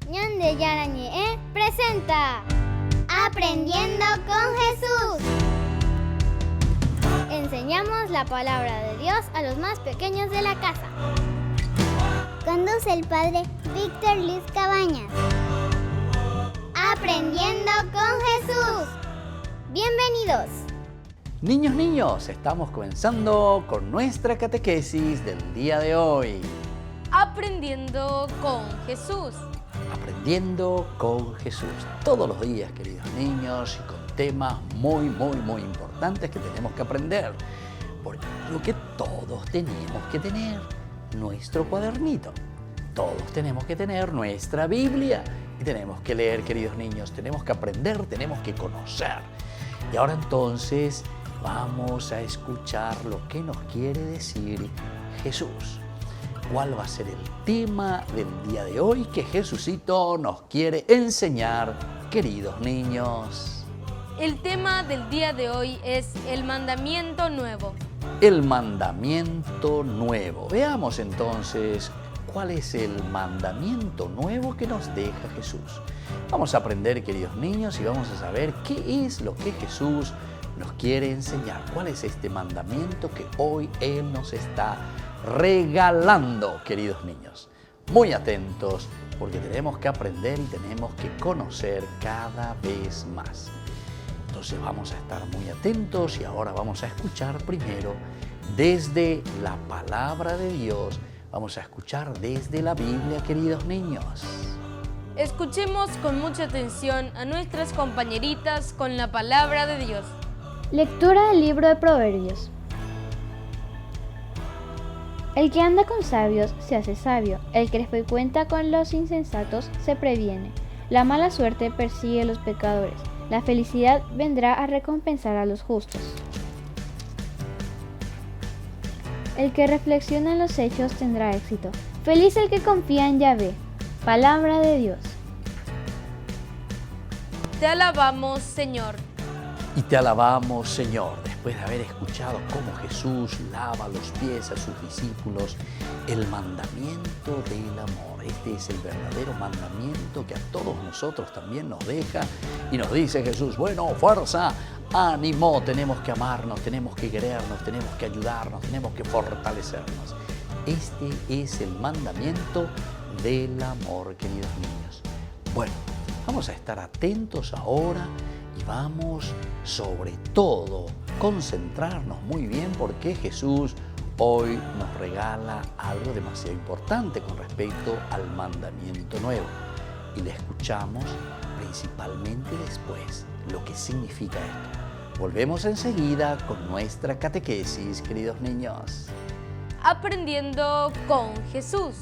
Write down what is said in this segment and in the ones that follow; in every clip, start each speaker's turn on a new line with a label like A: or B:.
A: Ñande Yarañe presenta Aprendiendo con Jesús. Enseñamos la palabra de Dios a los más pequeños de la casa. Conduce el padre Víctor Luis Cabañas. Aprendiendo con Jesús. Bienvenidos.
B: Niños, estamos comenzando con nuestra catequesis del día de hoy.
C: Aprendiendo con Jesús.
B: Aprendiendo con Jesús. Todos los días, queridos niños, y con temas muy importantes que tenemos que aprender. Por ejemplo, que todos tenemos que tener nuestro cuadernito. Todos tenemos que tener nuestra Biblia. Y tenemos que leer, queridos niños. Tenemos que aprender, tenemos que conocer. Y ahora entonces vamos a escuchar lo que nos quiere decir Jesús. ¿Cuál va a ser el tema del día de hoy que Jesucito nos quiere enseñar, queridos niños?
C: El tema del día de hoy es el mandamiento nuevo.
B: El mandamiento nuevo. Veamos entonces cuál es el mandamiento nuevo que nos deja Jesús. Vamos a aprender, queridos niños, y vamos a saber qué es lo que Jesús nos quiere enseñar. ¿Cuál es este mandamiento que hoy Él nos está regalando, queridos niños? Muy atentos, porque tenemos que aprender y tenemos que conocer cada vez más. Entonces vamos a estar muy atentos y ahora vamos a escuchar primero desde la palabra de Dios. Vamos a escuchar desde la Biblia, queridos niños.
C: Escuchemos con mucha atención a nuestras compañeritas con la palabra de Dios.
D: Lectura del libro de Proverbios. El que anda con sabios se hace sabio, el que frecuenta con los insensatos se previene. La mala suerte persigue a los pecadores, la felicidad vendrá a recompensar a los justos. El que reflexiona en los hechos tendrá éxito. Feliz el que confía en Yahvé. Palabra de Dios.
C: Te alabamos, Señor.
B: Y te alabamos, Señor, después de haber escuchado cómo Jesús lava los pies a sus discípulos, el mandamiento del amor. Este es el verdadero mandamiento que a todos nosotros también nos deja y nos dice Jesús, bueno, fuerza, ánimo, tenemos que amarnos, tenemos que querernos, tenemos que ayudarnos, tenemos que fortalecernos. Este es el mandamiento del amor, queridos niños. Bueno, vamos a estar atentos ahora y vamos sobre todo concentrarnos muy bien porque Jesús hoy nos regala algo demasiado importante con respecto al mandamiento nuevo. Y le escuchamos principalmente después lo que significa esto. Volvemos enseguida con nuestra catequesis, queridos niños.
C: Aprendiendo con Jesús.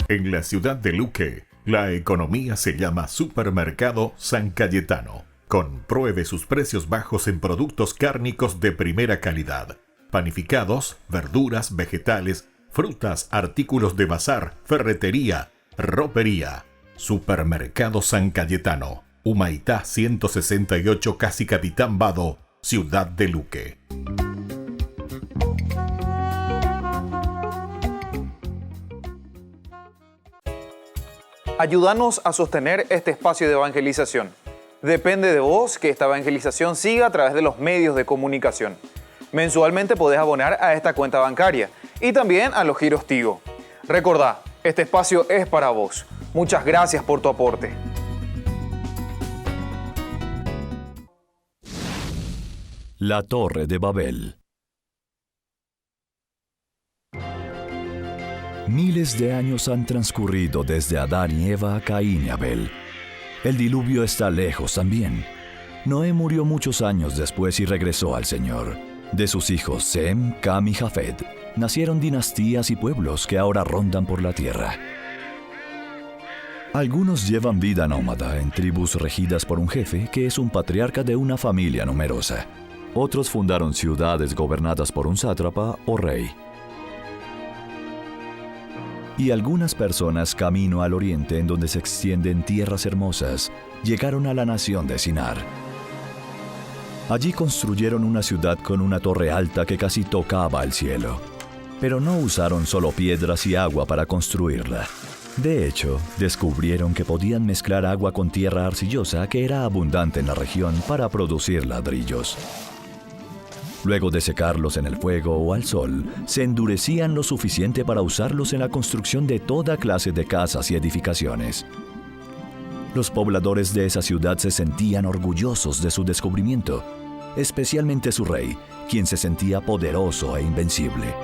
E: En la ciudad de Luque, la economía se llama Supermercado San Cayetano. Compruebe sus precios bajos en productos cárnicos de primera calidad. Panificados, verduras, vegetales, frutas, artículos de bazar, ferretería, ropería. Supermercado San Cayetano, Humaitá 168, Casi Capitán Vado, ciudad de Luque.
F: Ayúdanos a sostener este espacio de evangelización. Depende de vos que esta evangelización siga a través de los medios de comunicación. Mensualmente podés abonar a esta cuenta bancaria y también a los giros Tigo. Recordá, este espacio es para vos. Muchas gracias por tu aporte.
G: La Torre de Babel. Miles de años han transcurrido desde Adán y Eva a Caín y Abel. El diluvio está lejos también. Noé murió muchos años después y regresó al Señor. De sus hijos Sem, Cam y Jafet nacieron dinastías y pueblos que ahora rondan por la tierra. Algunos llevan vida nómada en tribus regidas por un jefe que es un patriarca de una familia numerosa. Otros fundaron ciudades gobernadas por un sátrapa o rey. Y algunas personas camino al oriente en donde se extienden tierras hermosas, llegaron a la nación de Sinar. Allí construyeron una ciudad con una torre alta que casi tocaba el cielo. Pero no usaron solo piedras y agua para construirla. De hecho, descubrieron que podían mezclar agua con tierra arcillosa que era abundante en la región para producir ladrillos. Luego de secarlos en el fuego o al sol, se endurecían lo suficiente para usarlos en la construcción de toda clase de casas y edificaciones. Los pobladores de esa ciudad se sentían orgullosos de su descubrimiento, especialmente su rey, quien se sentía poderoso e invencible.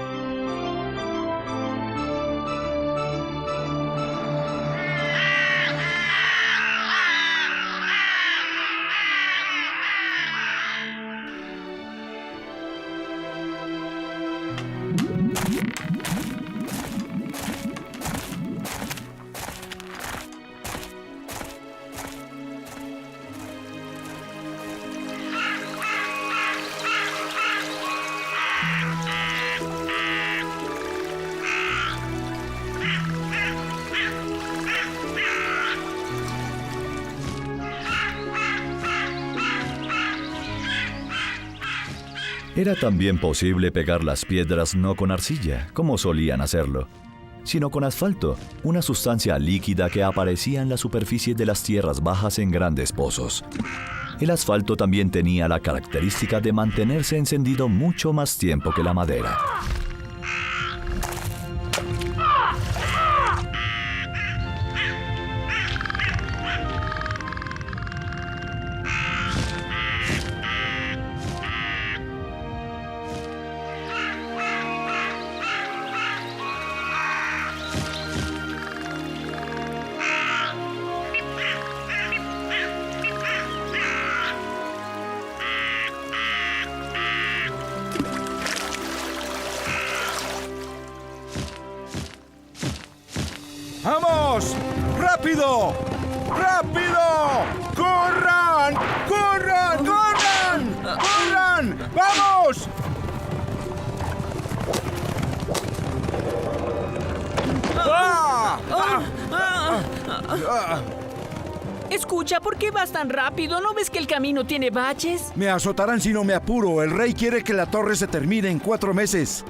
G: Era también posible pegar las piedras no con arcilla, como solían hacerlo, sino con asfalto, una sustancia líquida que aparecía en la superficie de las tierras bajas en grandes pozos. El asfalto también tenía la característica de mantenerse encendido mucho más tiempo que la madera.
H: ¡Vamos! ¡Rápido! ¡Rápido! ¡Corran! ¡Corran! ¡Corran! ¡Corran! ¡Vamos! ¡Ah!
I: Escucha, ¿por qué vas tan rápido? ¿No ves que el camino tiene baches?
H: Me azotarán si no me apuro. El rey quiere que la torre se termine en 4 meses.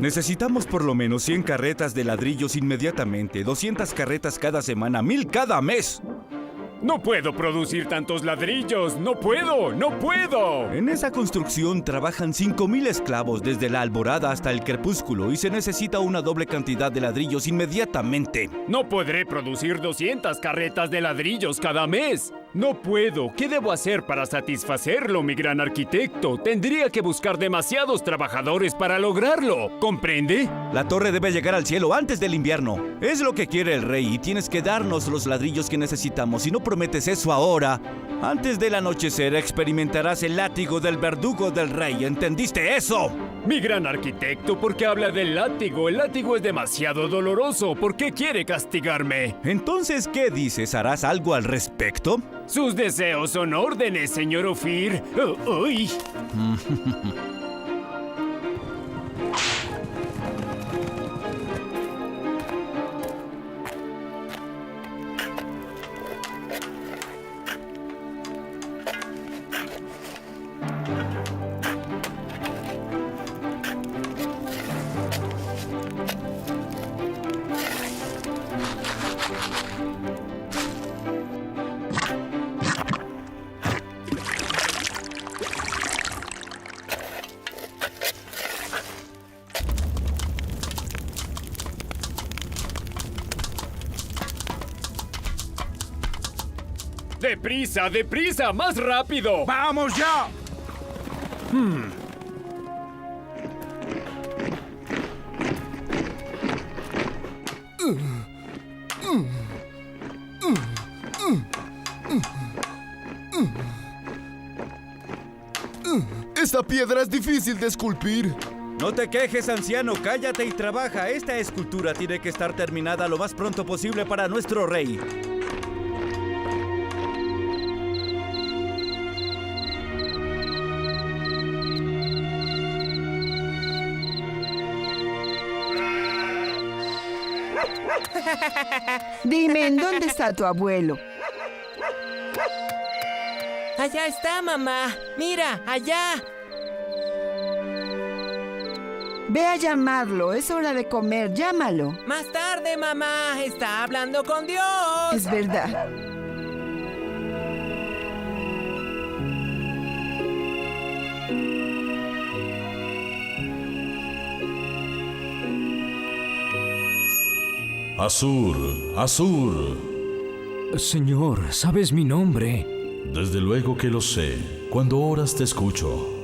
J: Necesitamos por lo menos 100 carretas de ladrillos inmediatamente, 200 carretas cada semana, 1000 cada mes.
K: ¡No puedo producir tantos ladrillos! ¡No puedo! ¡No puedo!
J: En esa construcción trabajan 5000 esclavos desde la alborada hasta el crepúsculo y se necesita una doble cantidad de ladrillos inmediatamente.
K: No podré producir 200 carretas de ladrillos cada mes. No puedo. ¿Qué debo hacer para satisfacerlo, mi gran arquitecto? Tendría que buscar demasiados trabajadores para lograrlo. ¿Comprende?
J: La torre debe llegar al cielo antes del invierno. Es lo que quiere el rey y tienes que darnos los ladrillos que necesitamos. Si no prometes eso ahora, antes del anochecer experimentarás el látigo del verdugo del rey. ¿Entendiste eso?
K: Mi gran arquitecto, ¿por qué habla del látigo? El látigo es demasiado doloroso. ¿Por qué quiere castigarme?
J: Entonces, ¿qué dices? ¿Harás algo al respecto?
K: Sus deseos son órdenes, señor Ophir. ¡Uy! ¡Deprisa, deprisa! ¡Más rápido!
H: ¡Vamos ya!
L: Esta piedra es difícil de esculpir.
J: No te quejes, anciano, cállate y trabaja. Esta escultura tiene que estar terminada lo más pronto posible para nuestro rey.
L: Dime, ¿en dónde está tu abuelo?
M: Allá está, mamá. Mira, allá.
L: Ve a llamarlo, es hora de comer, llámalo.
M: Más tarde, mamá. Está hablando con Dios.
L: Es verdad.
N: Asur, Asur.
O: Señor, ¿sabes mi nombre?
N: Desde luego que lo sé. Cuando oras te escucho.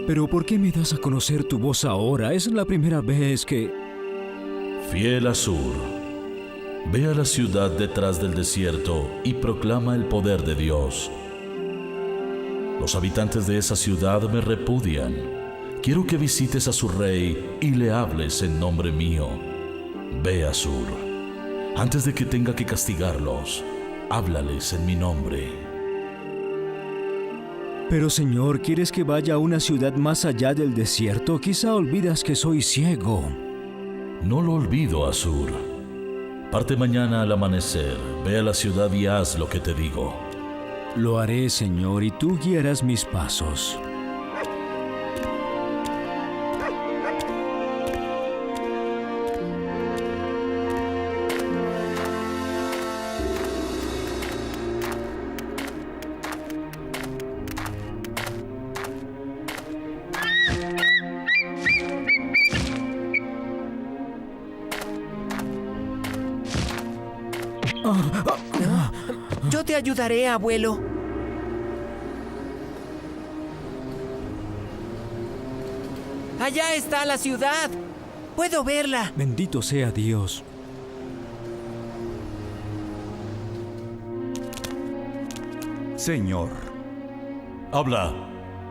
O: Pero ¿por qué me das a conocer tu voz ahora? Es la primera vez que...
N: Fiel Asur, ve a la ciudad detrás del desierto y proclama el poder de Dios. Los habitantes de esa ciudad me repudian. Quiero que visites a su rey y le hables en nombre mío. Ve, Asur, antes de que tenga que castigarlos, háblales en mi nombre.
O: Pero Señor, ¿quieres que vaya a una ciudad más allá del desierto? Quizá olvidas que soy ciego.
N: No lo olvido, Asur. Parte mañana al amanecer, ve a la ciudad y haz lo que te digo.
O: Lo haré, Señor, y tú guiarás mis pasos.
M: Yo te ayudaré, abuelo. Allá está la ciudad. Puedo verla.
O: Bendito sea Dios.
J: Señor.
N: Habla.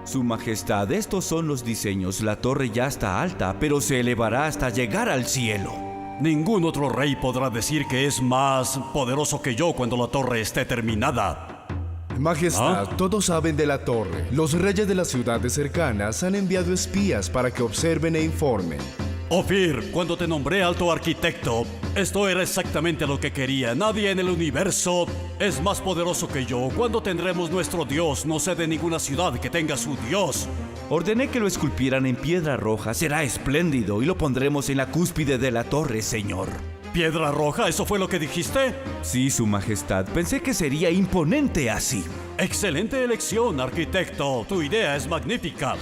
J: Su Majestad, estos son los diseños. La torre ya está alta, pero se elevará hasta llegar al cielo.
P: Ningún otro rey podrá decir que es más poderoso que yo cuando la torre esté terminada.
Q: Majestad, todos saben de la torre. Los reyes de las ciudades cercanas han enviado espías para que observen e informen.
P: Ophir, cuando te nombré alto arquitecto, esto era exactamente lo que quería. Nadie en el universo es más poderoso que yo. ¿Cuándo tendremos nuestro dios? No sé de ninguna ciudad que tenga su dios.
J: Ordené que lo esculpieran en piedra roja. Será espléndido y lo pondremos en la cúspide de la torre, señor.
P: ¿Piedra roja? ¿Eso fue lo que dijiste?
J: Sí, Su Majestad. Pensé que sería imponente así.
P: Excelente elección, arquitecto. Tu idea es magnífica.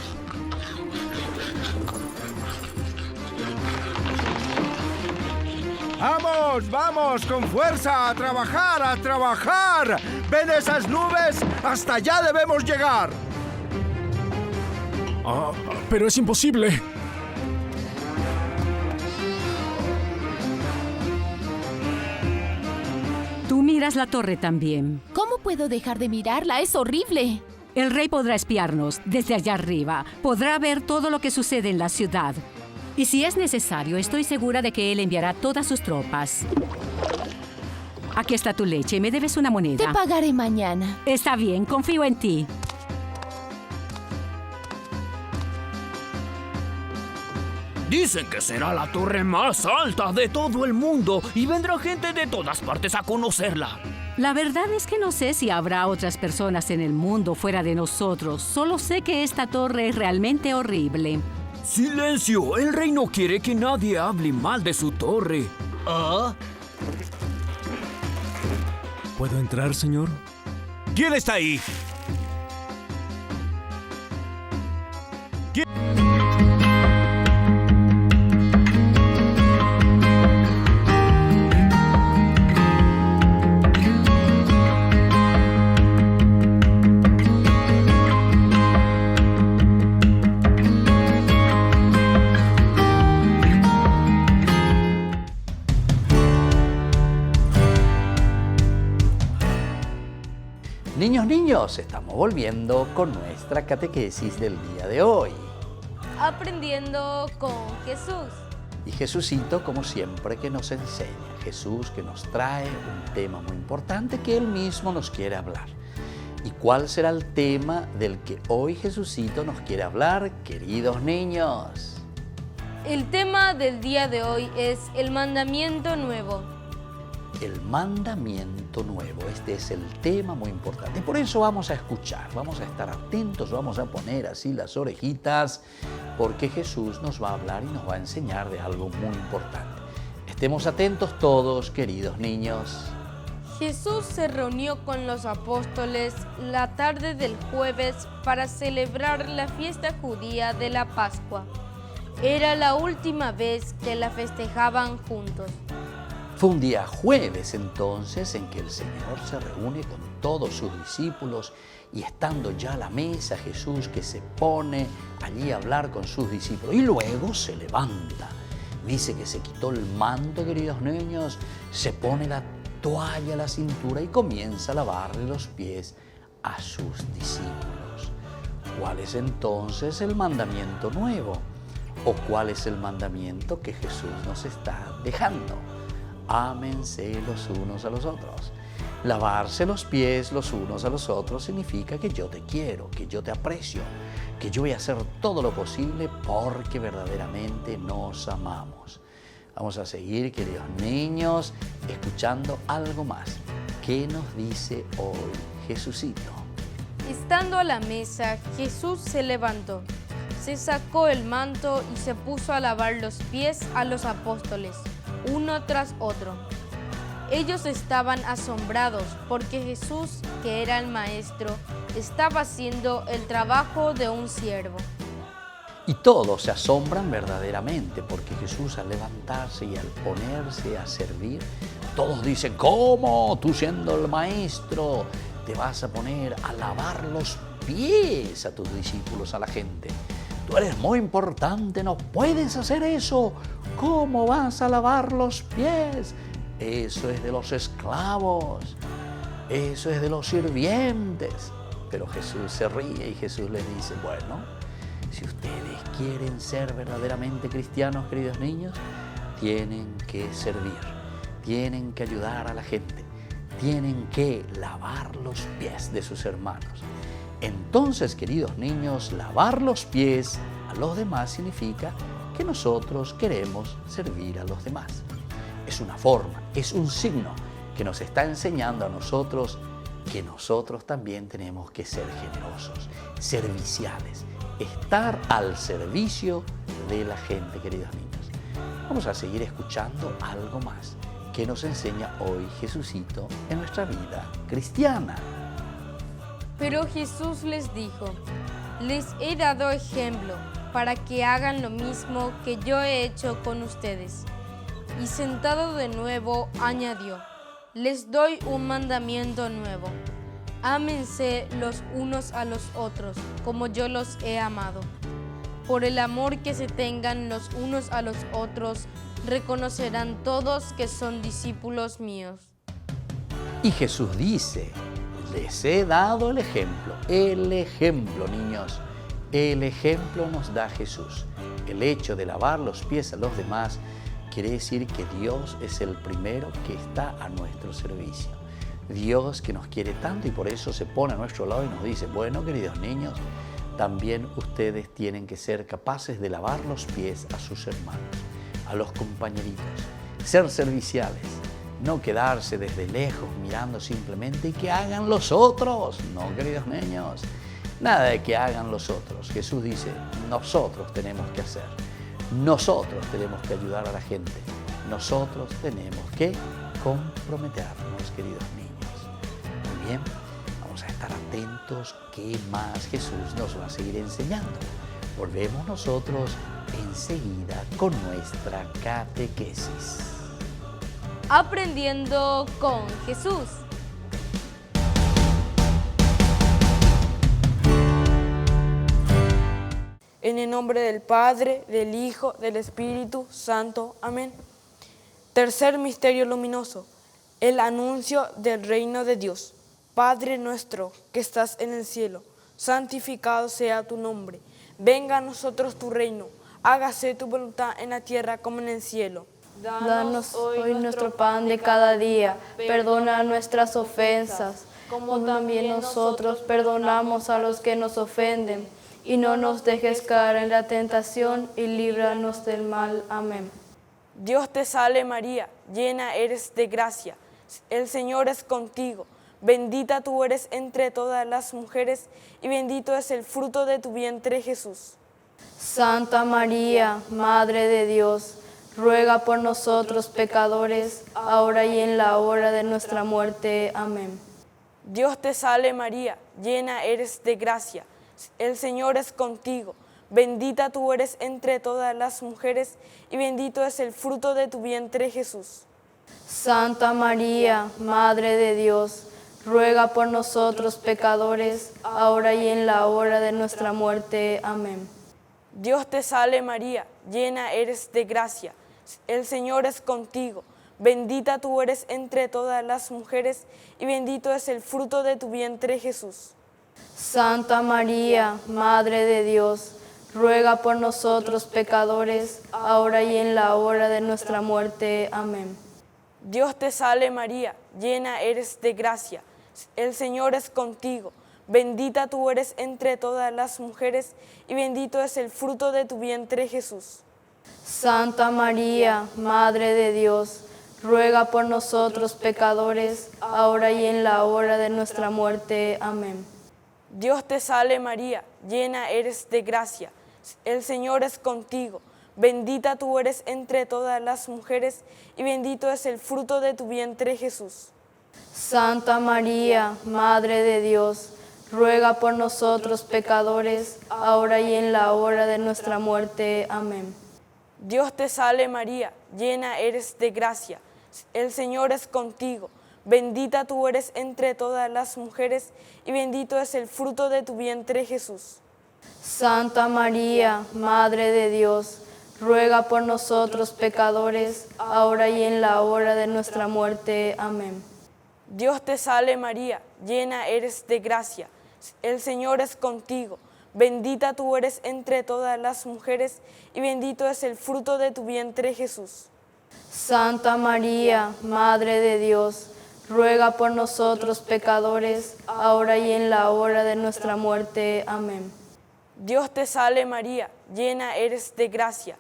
H: ¡Vamos, vamos, con fuerza, a trabajar, a trabajar! ¿Ven esas nubes? ¡Hasta allá debemos llegar!
O: Pero es imposible.
R: Tú miras la torre también.
S: ¿Cómo puedo dejar de mirarla? Es horrible.
R: El rey podrá espiarnos desde allá arriba. Podrá ver todo lo que sucede en la ciudad. Y si es necesario, estoy segura de que él enviará todas sus tropas. Aquí está tu leche. Me debes una moneda.
S: Te pagaré mañana.
R: Está bien, confío en ti.
I: Dicen que será la torre más alta de todo el mundo y vendrá gente de todas partes a conocerla.
R: La verdad es que no sé si habrá otras personas en el mundo fuera de nosotros. Solo sé que esta torre es realmente horrible.
I: ¡Silencio! El rey no quiere que nadie hable mal de su torre. ¿Ah?
O: ¿Puedo entrar, señor?
J: ¿Quién está ahí? ¿Quién?
B: Niños, estamos volviendo con nuestra catequesis del día de hoy.
C: Aprendiendo con Jesús.
B: Y Jesucito, como siempre, que nos enseña. Jesús que nos trae un tema muy importante que Él mismo nos quiere hablar. ¿Y cuál será el tema del que hoy Jesucito nos quiere hablar, queridos niños?
C: El tema del día de hoy es el mandamiento nuevo.
B: El mandamiento nuevo, este es el tema muy importante. Por eso vamos a escuchar, vamos a estar atentos, vamos a poner así las orejitas, porque Jesús nos va a hablar y nos va a enseñar de algo muy importante. Estemos atentos todos, queridos niños.
C: Jesús se reunió con los apóstoles la tarde del jueves para celebrar la fiesta judía de la Pascua. Era la última vez que la festejaban juntos.
B: Fue un día jueves entonces en que el Señor se reúne con todos sus discípulos y estando ya a la mesa Jesús que se pone allí a hablar con sus discípulos y luego se levanta. Dice que se quitó el manto, queridos niños, se pone la toalla a la cintura y comienza a lavarle los pies a sus discípulos. ¿Cuál es entonces el mandamiento nuevo? ¿O cuál es el mandamiento que Jesús nos está dejando? Ámense los unos a los otros. Lavarse los pies los unos a los otros significa que yo te quiero, que yo te aprecio, que yo voy a hacer todo lo posible porque verdaderamente nos amamos. Vamos a seguir, queridos niños, escuchando algo más. ¿Qué nos dice hoy Jesucito?
C: Estando a la mesa, Jesús se levantó, se sacó el manto y se puso a lavar los pies a los apóstoles, uno tras otro. Ellos estaban asombrados porque Jesús, que era el maestro, estaba haciendo el trabajo de un siervo.
B: Y todos se asombran verdaderamente porque Jesús al levantarse y al ponerse a servir, todos dicen, ¿cómo? Tú siendo el maestro, te vas a poner a lavar los pies a tus discípulos, a la gente. Tú eres muy importante, no puedes hacer eso. ¿Cómo vas a lavar los pies? Eso es de los esclavos, eso es de los sirvientes. Pero Jesús se ríe y Jesús les dice, bueno, si ustedes quieren ser verdaderamente cristianos, queridos niños, tienen que servir, tienen que ayudar a la gente, tienen que lavar los pies de sus hermanos. Entonces, queridos niños, lavar los pies a los demás significa que nosotros queremos servir a los demás. Es una forma, es un signo que nos está enseñando a nosotros que nosotros también tenemos que ser generosos, serviciales, estar al servicio de la gente, queridos niños. Vamos a seguir escuchando algo más que nos enseña hoy Jesucito en nuestra vida cristiana.
C: Pero Jesús les dijo, les he dado ejemplo para que hagan lo mismo que yo he hecho con ustedes. Y sentado de nuevo añadió, les doy un mandamiento nuevo. Ámense los unos a los otros, como yo los he amado. Por el amor que se tengan los unos a los otros, reconocerán todos que son discípulos míos.
B: Y Jesús dice, les he dado el ejemplo, niños. El ejemplo nos da Jesús. El hecho de lavar los pies a los demás quiere decir que Dios es el primero que está a nuestro servicio. Dios que nos quiere tanto y por eso se pone a nuestro lado y nos dice, bueno, queridos niños, también ustedes tienen que ser capaces de lavar los pies a sus hermanos, a los compañeritos, ser serviciales, no quedarse desde lejos mirando simplemente y que hagan los otros. No, queridos niños, nada de que hagan los otros. Jesús dice, nosotros tenemos que hacer. Nosotros tenemos que ayudar a la gente. Nosotros tenemos que comprometernos, queridos niños. Muy bien, vamos a estar atentos qué más Jesús nos va a seguir enseñando. Volvemos nosotros enseguida con nuestra catequesis.
C: Aprendiendo con Jesús.
T: En el nombre del Padre, del Hijo, del Espíritu Santo. Amén. Tercer misterio luminoso, el anuncio del reino de Dios. Padre nuestro que estás en el cielo, santificado sea tu nombre. Venga a nosotros tu reino, hágase tu voluntad en la tierra como en el cielo.
C: Danos hoy nuestro pan de cada día, perdona nuestras ofensas, como también nosotros perdonamos a los que nos ofenden, y no nos dejes caer en la tentación, y líbranos del mal. Amén.
T: Dios te salve María, llena eres de gracia, el Señor es contigo, bendita tú eres entre todas las mujeres, y bendito es el fruto de tu vientre Jesús.
C: Santa María, Madre de Dios, ruega por nosotros pecadores, ahora y en la hora de nuestra muerte. Amén.
T: Dios te salve María, llena eres de gracia, el Señor es contigo, bendita tú eres entre todas las mujeres, y bendito es el fruto de tu vientre Jesús.
C: Santa María, Madre de Dios, ruega por nosotros pecadores, ahora y en la hora de nuestra muerte. Amén.
T: Dios te salve María, llena eres de gracia, el Señor es contigo, bendita tú eres entre todas las mujeres, y bendito es el fruto de tu vientre Jesús.
C: Santa María, Madre de Dios, ruega por nosotros pecadores, ahora y en la hora de nuestra muerte. Amén.
T: Dios te salve María, llena eres de gracia, el Señor es contigo, bendita tú eres entre todas las mujeres, y bendito es el fruto de tu vientre Jesús.
C: Santa María, Madre de Dios, ruega por nosotros pecadores, ahora y en la hora de nuestra muerte. Amén.
T: Dios te salve María, llena eres de gracia, el Señor es contigo, bendita tú eres entre todas las mujeres, y bendito es el fruto de tu vientre Jesús.
C: Santa María, Madre de Dios, ruega por nosotros pecadores, ahora y en la hora de nuestra muerte. Amén.
T: Dios te salve María, llena eres de gracia, el Señor es contigo, bendita tú eres entre todas las mujeres, y bendito es el fruto de tu vientre Jesús.
C: Santa María, Madre de Dios, ruega por nosotros pecadores, ahora y en la hora de nuestra muerte. Amén.
T: Dios te salve María, llena eres de gracia, el Señor es contigo, bendita tú eres entre todas las mujeres, y bendito es el fruto de tu vientre Jesús.
C: Santa María, Madre de Dios, ruega por nosotros pecadores, ahora y en la hora de nuestra muerte. Amén.
T: Dios te salve María, llena eres de gracia,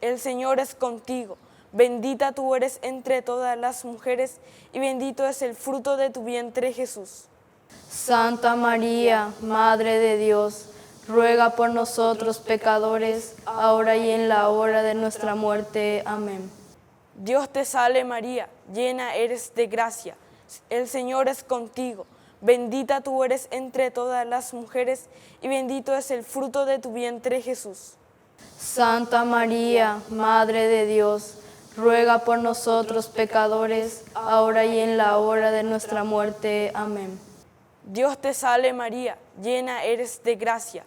T: el Señor es contigo, bendita tú eres entre todas las mujeres, y bendito es el fruto de tu vientre Jesús.
C: Santa María, Madre de Dios, ruega por nosotros pecadores, ahora y en la hora de nuestra muerte. Amén.
T: Dios te salve María, llena eres de gracia, el Señor es contigo, bendita tú eres entre todas las mujeres, y bendito es el fruto de tu vientre Jesús.
C: Santa María, Madre de Dios, ruega por nosotros pecadores, ahora y en la hora de nuestra muerte. Amén.
T: Dios te salve María, llena eres de gracia,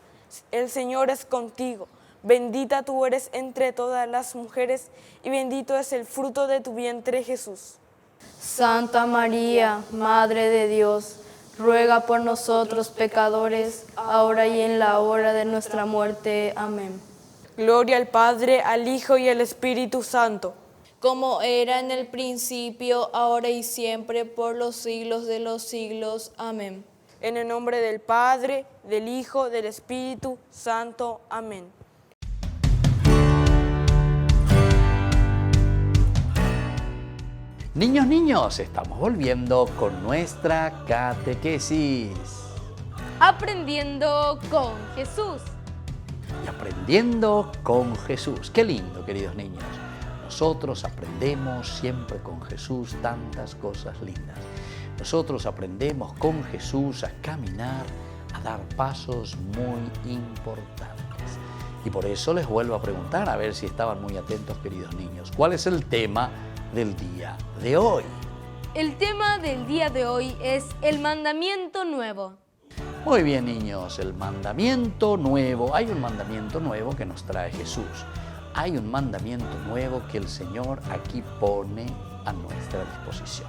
T: el Señor es contigo, bendita tú eres entre todas las mujeres, y bendito es el fruto de tu vientre Jesús.
C: Santa María, Madre de Dios, ruega por nosotros pecadores, ahora y en la hora de nuestra muerte. Amén.
T: Gloria al Padre, al Hijo y al Espíritu Santo,
C: como era en el principio, ahora y siempre, por los siglos de los siglos. Amén.
T: En el nombre del Padre, del Hijo, del Espíritu Santo. Amén.
B: Niños, estamos volviendo con nuestra catequesis.
C: Aprendiendo con Jesús.
B: Y aprendiendo con Jesús. Qué lindo, queridos niños. Nosotros aprendemos siempre con Jesús tantas cosas lindas. Nosotros aprendemos con Jesús a caminar, a dar pasos muy importantes. Y por eso les vuelvo a preguntar, a ver si estaban muy atentos, queridos niños. ¿Cuál es el tema del día de hoy?
C: El tema del día de hoy es el mandamiento nuevo.
B: Muy bien, niños, el mandamiento nuevo. Hay un mandamiento nuevo que nos trae Jesús. Hay un mandamiento nuevo que el Señor aquí pone a nuestra disposición.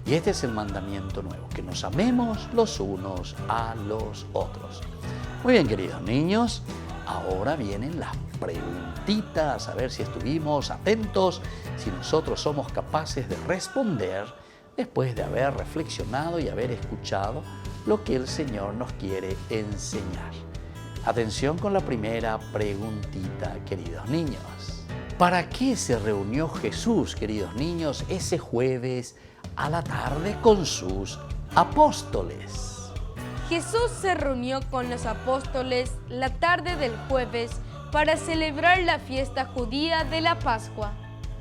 B: Y este es el mandamiento nuevo, que nos amemos los unos a los otros. Muy bien, queridos niños, ahora vienen las preguntitas, a ver si estuvimos atentos, si nosotros somos capaces de responder después de haber reflexionado y haber escuchado lo que el Señor nos quiere enseñar. Atención con la primera preguntita, queridos niños. ¿Para qué se reunió Jesús, queridos niños, ese jueves a la tarde con sus apóstoles?
C: Jesús se reunió con los apóstoles la tarde del jueves para celebrar la fiesta judía de la Pascua.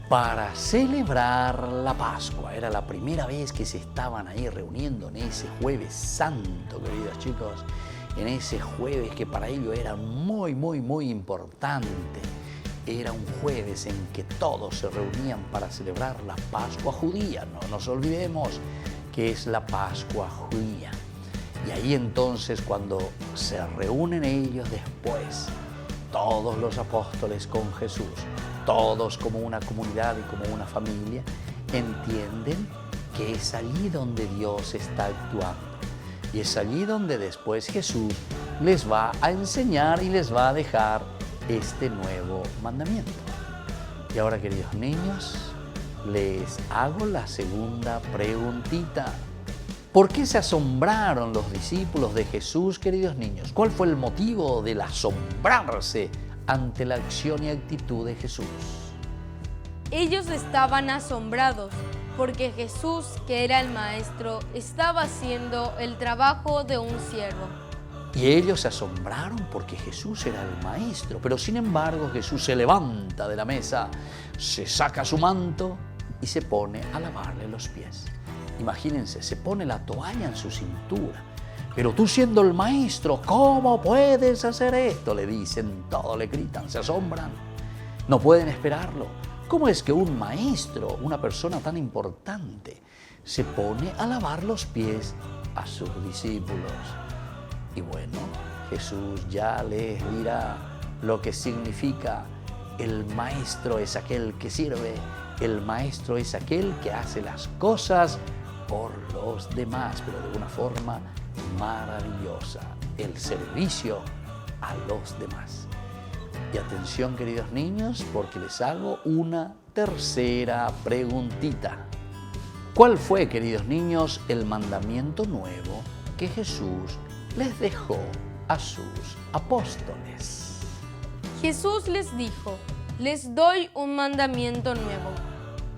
B: Para celebrar la Pascua. Era la primera vez que se estaban ahí reuniendo en ese jueves santo, queridos chicos. En ese jueves que para ellos era muy importante. Era un jueves en que todos se reunían para celebrar la Pascua judía. No nos olvidemos que es la Pascua judía. Y ahí entonces cuando se reúnen ellos después, todos los apóstoles con Jesús, todos como una comunidad y como una familia, entienden que es allí donde Dios está actuando. Y es allí donde después Jesús les va a enseñar y les va a dejar este nuevo mandamiento. Y ahora, queridos niños, les hago la segunda preguntita. ¿Por qué se asombraron los discípulos de Jesús, queridos niños? ¿Cuál fue el motivo del asombrarse ante la acción y actitud de Jesús?
C: Ellos estaban asombrados porque Jesús, que era el maestro, estaba haciendo el trabajo de un siervo.
B: Y ellos se asombraron porque Jesús era el maestro, pero sin embargo Jesús se levanta de la mesa, se saca su manto y se pone a lavarle los pies. Imagínense, se pone la toalla en su cintura. Pero tú siendo el maestro, ¿cómo puedes hacer esto? Le dicen, todo le gritan, se asombran. No pueden esperarlo. ¿Cómo es que un maestro, una persona tan importante, se pone a lavar los pies a sus discípulos? Y bueno, Jesús ya les dirá lo que significa el maestro es aquel que sirve, el maestro es aquel que hace las cosas por los demás, pero de una forma maravillosa, el servicio a los demás. Y atención, queridos niños, porque les hago una tercera preguntita. ¿Cuál fue, queridos niños, el mandamiento nuevo que Jesús les dejó a sus apóstoles?
C: Jesús les dijo, les doy un mandamiento nuevo.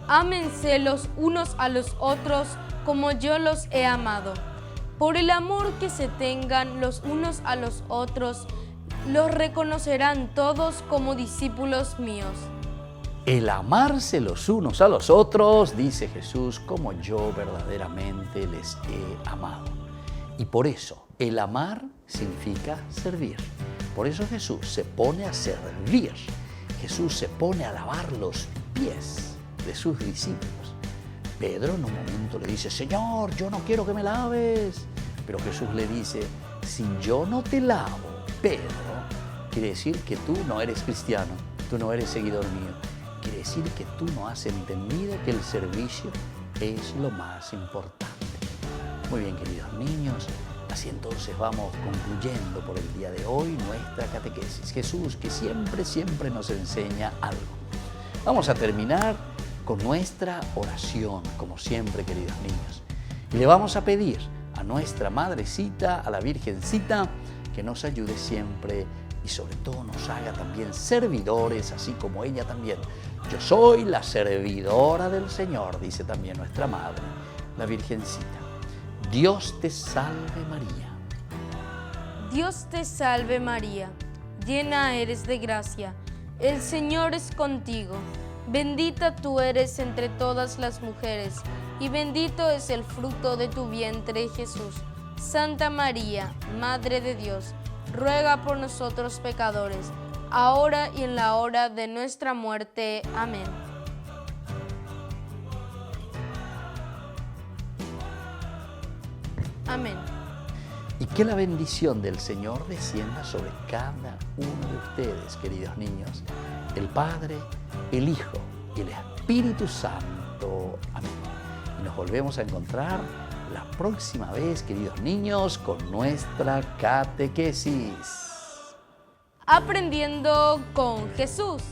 C: Ámense los unos a los otros como yo los he amado. Por el amor que se tengan los unos a los otros, los reconocerán todos como discípulos míos.
B: El amarse los unos a los otros, dice Jesús, como yo verdaderamente les he amado. Y por eso, el amar significa servir. Por eso Jesús se pone a servir. Jesús se pone a lavar los pies de sus discípulos. Pedro en un momento le dice, Señor, yo no quiero que me laves. Pero Jesús le dice, si yo no te lavo, Pedro, quiere decir que tú no eres cristiano, tú no eres seguidor mío. Quiere decir que tú no has entendido que el servicio es lo más importante. Muy bien, queridos niños, así entonces vamos concluyendo por el día de hoy nuestra catequesis. Jesús que siempre nos enseña algo. Vamos a terminar con nuestra oración, como siempre, queridos niños. Y le vamos a pedir a nuestra Madrecita, a la Virgencita, que nos ayude siempre y sobre todo nos haga también servidores, así como ella también. Yo soy la servidora del Señor, dice también nuestra Madre, la Virgencita. Dios te salve María.
C: Dios te salve María, llena eres de gracia, el Señor es contigo. Bendita tú eres entre todas las mujeres, y bendito es el fruto de tu vientre, Jesús. Santa María, Madre de Dios, ruega por nosotros pecadores, ahora y en la hora de nuestra muerte. Amén. Amén.
B: Y que la bendición del Señor descienda sobre cada uno de ustedes, queridos niños, el Padre, el Hijo y el Espíritu Santo. Amén. Y nos volvemos a encontrar la próxima vez, queridos niños, con nuestra catequesis.
C: Aprendiendo con Jesús.